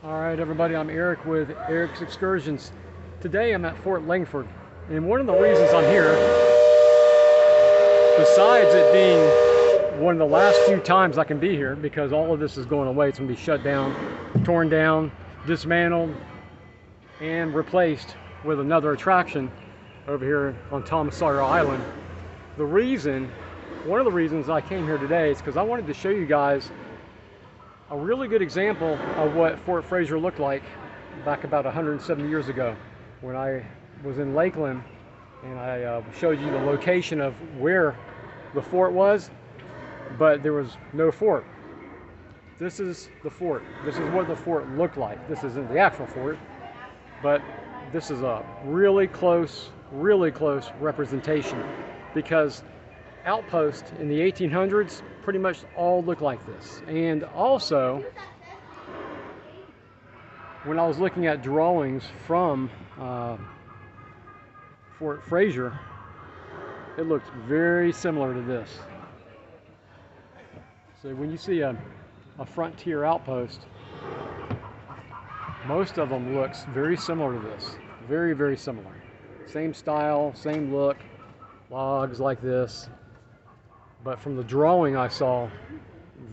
Alright everybody, I'm Eric with Eric's Excursions. Today I'm at Fort Langhorn, and one of the reasons I'm here, besides it being one of the last few times I can be here, because all of this is going away, it's going to be shut down, torn down, dismantled, and replaced with another attraction over here on Thomas Sawyer Island. One of the reasons I came here today is because I wanted to show you guys a really good example of what Fort Fraser looked like back about 170 years ago when I was in Lakeland, and I showed you the location of where the fort was, but there was no fort. This is the fort. This is what the fort looked like. This isn't the actual fort, but this is a really close representation, because outposts in the 1800s pretty much all look like this. And also, when I was looking at drawings from Fort Fraser, it looked very similar to this. So when you see a frontier outpost, most of them looks very similar to this. Very similar. Same style, same look, logs like this. But from the drawing I saw,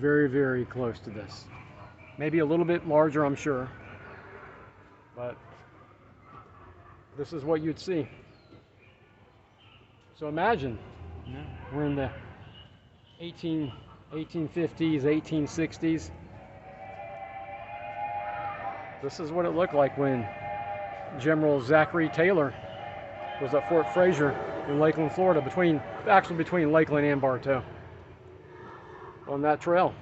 very close to this. Maybe a little bit larger, I'm sure. But this is what you'd see. So imagine, we're in the 1850s, 1860s. This is what it looked like when General Zachary Taylor was at Fort Fraser in Lakeland, Florida, between Lakeland and Bartow, on that trail.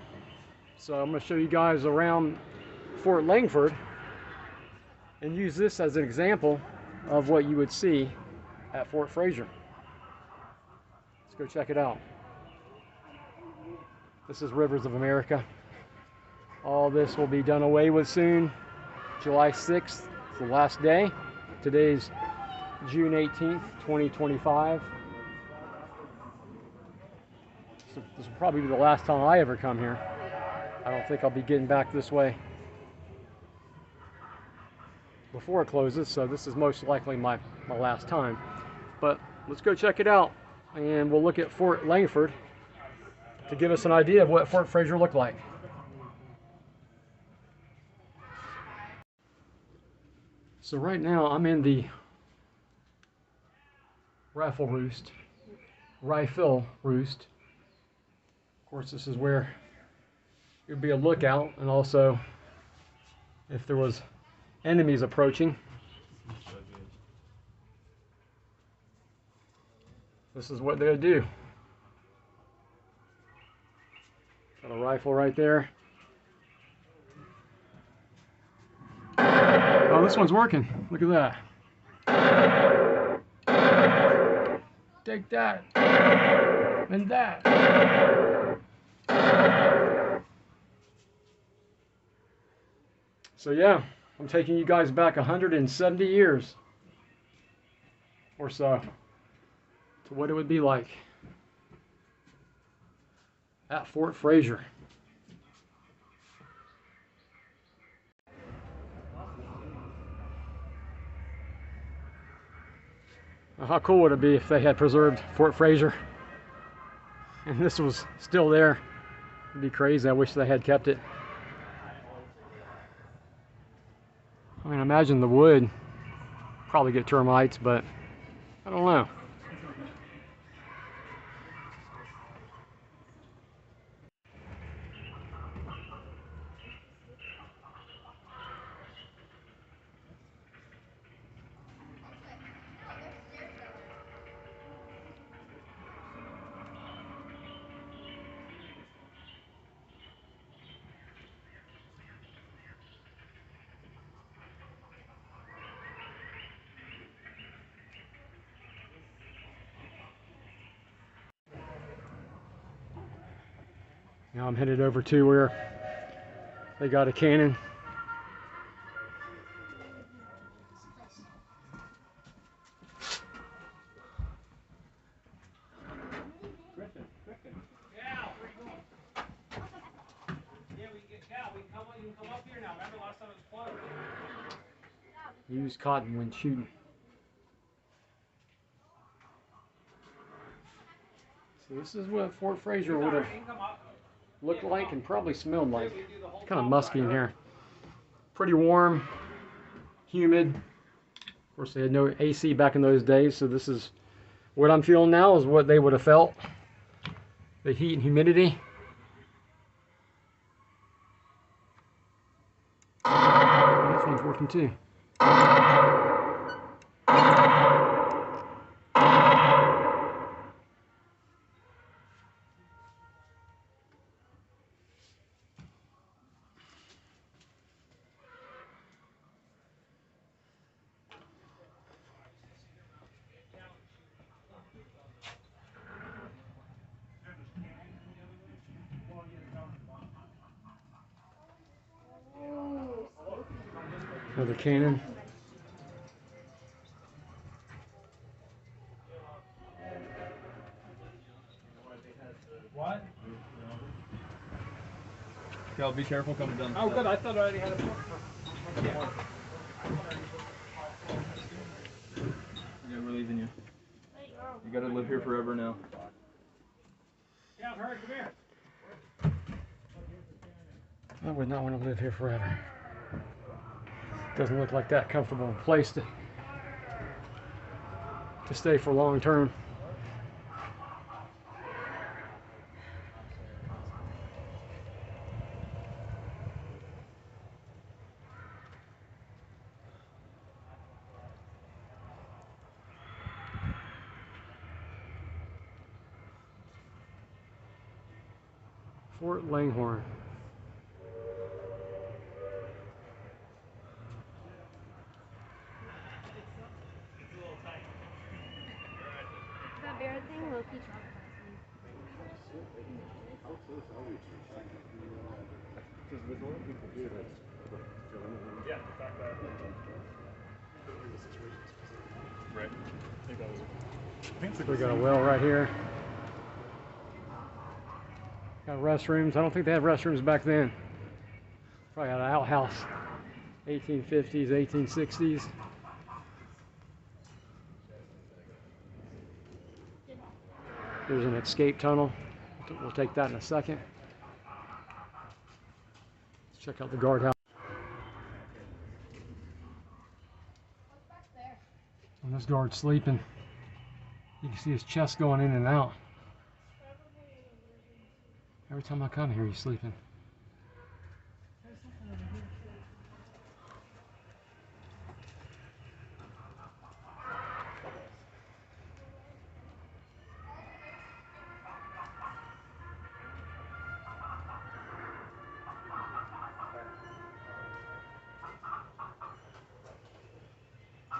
So I'm going to show you guys around Fort Langhorn and use this as an example of what you would see at Fort Fraser. Let's go check it out. This is Rivers of America. All this will be done away with soon. July 6th is the last day. Today's June 18th, 2025. So this will probably be the last time I ever come here. I don't think I'll be getting back this way before it closes, so this is most likely my last time. But let's go check it out, and we'll look at Fort Langhorn to give us an idea of what Fort Fraser looked like. So right now I'm in the rifle roost. Of course, this is where it would be a lookout, and also if there was enemies approaching. This is what they would do. Got a rifle right there. Oh, this one's working. Look at that. Take that. And that. So yeah, I'm taking you guys back 170 years or so to what it would be like at Fort Fraser. Now, how cool would it be if they had preserved Fort Fraser and this was still there? It'd be crazy. I wish they had kept it. I mean, imagine the wood. Probably get termites, but I don't know. Now I'm headed over to where they got a cannon. Used cottonwood shooting. So this is what Fort Fraser would have looked like and probably smelled like. Kind of musky in here. Pretty warm, humid. Of course, they had no AC back in those days, so this is what I'm feeling now is what they would have felt. The heat and humidity. This one's working too. Another cannon. What? Yo, be careful coming down. Oh, good. I thought I already had a book. Yeah. Yeah, we're leaving you. You gotta live here forever now. Yeah, hurry, come here. I would not want to live here forever. Doesn't look like that comfortable a place to stay for long term. Fort Langhorn. That bear thing will keep traumatizing. Yeah, the fact that right. I think that was We got a well right here. Got restrooms. I don't think they had restrooms back then. Probably had an outhouse. 1850s, 1860s. There's an escape tunnel. We'll take that in a second. Let's check out the guardhouse. And this guard's sleeping. You can see his chest going in and out. Every time I come here, he's sleeping.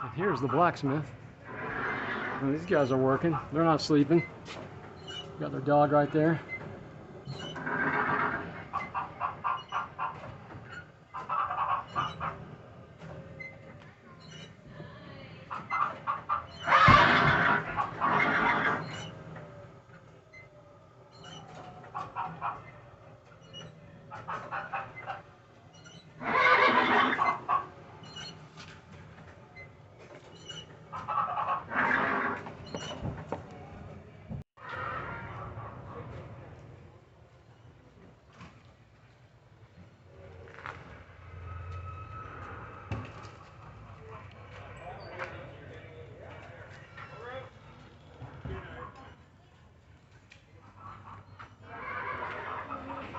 And here's the blacksmith. And these guys are working. They're not sleeping. Got their dog right there.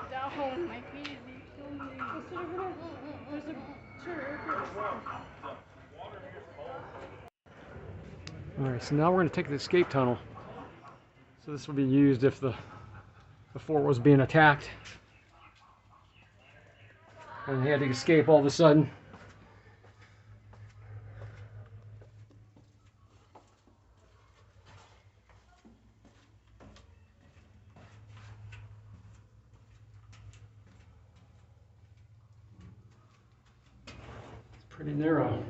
Down, my feet, they kill me. There's a chair. Alright, so now we're going to take the escape tunnel. So this will be used if the fort was being attacked. And they had to escape all of a sudden. It's pretty narrow.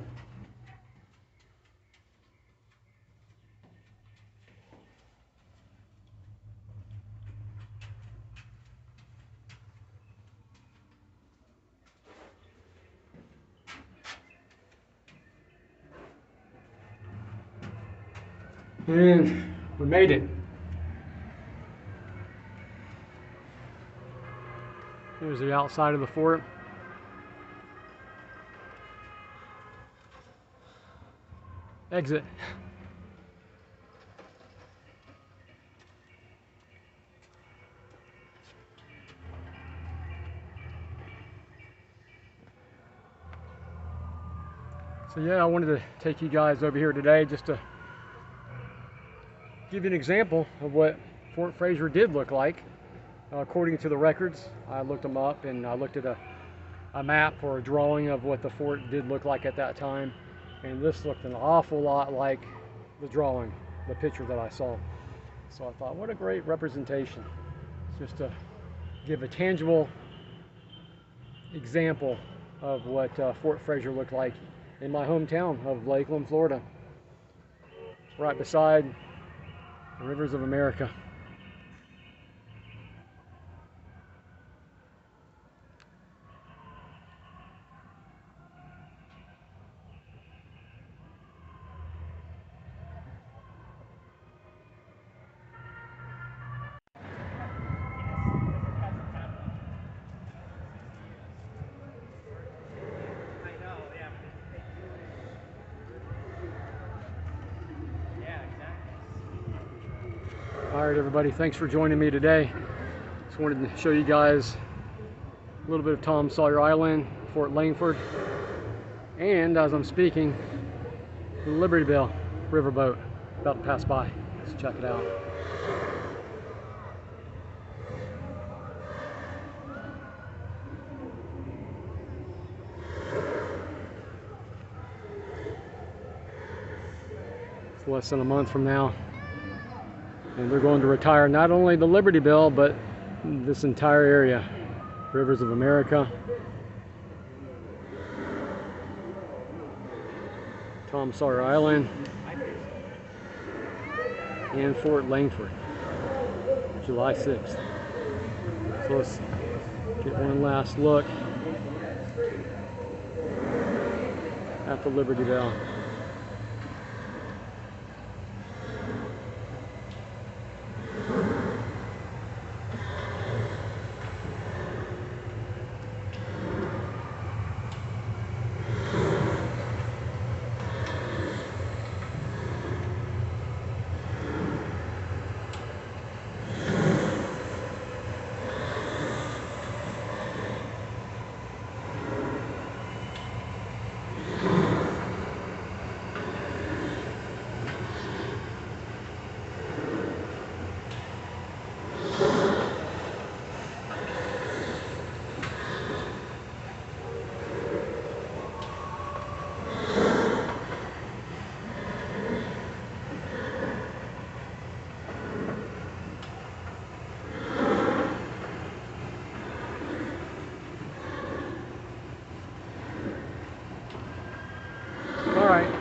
And we made it. Here's the outside of the fort. Exit. So yeah, I wanted to take you guys over here today just to give you an example of what Fort Fraser did look like. According to the records, I looked them up and I looked at a map or a drawing of what the fort did look like at that time. And this looked an awful lot like the drawing, the picture that I saw. So I thought, what a great representation. Just to give a tangible example of what Fort Fraser looked like in my hometown of Lakeland, Florida, right beside the rivers of America. All right, everybody, thanks for joining me today. Just wanted to show you guys a little bit of Tom Sawyer Island, Fort Langhorn, and as I'm speaking, the Liberty Bell riverboat about to pass by. Let's check it out. It's less than a month from now, and they're going to retire not only the Liberty Bell, but this entire area, rivers of America, Tom Sawyer Island, and Fort Langhorn, July 6th. So let's get one last look at the Liberty Bell.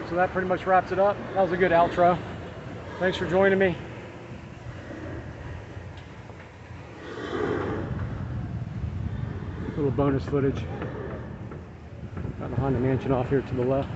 So that pretty much wraps it up. That was a good outro. Thanks for joining me. Little bonus footage. Got behind the mansion off here to the left.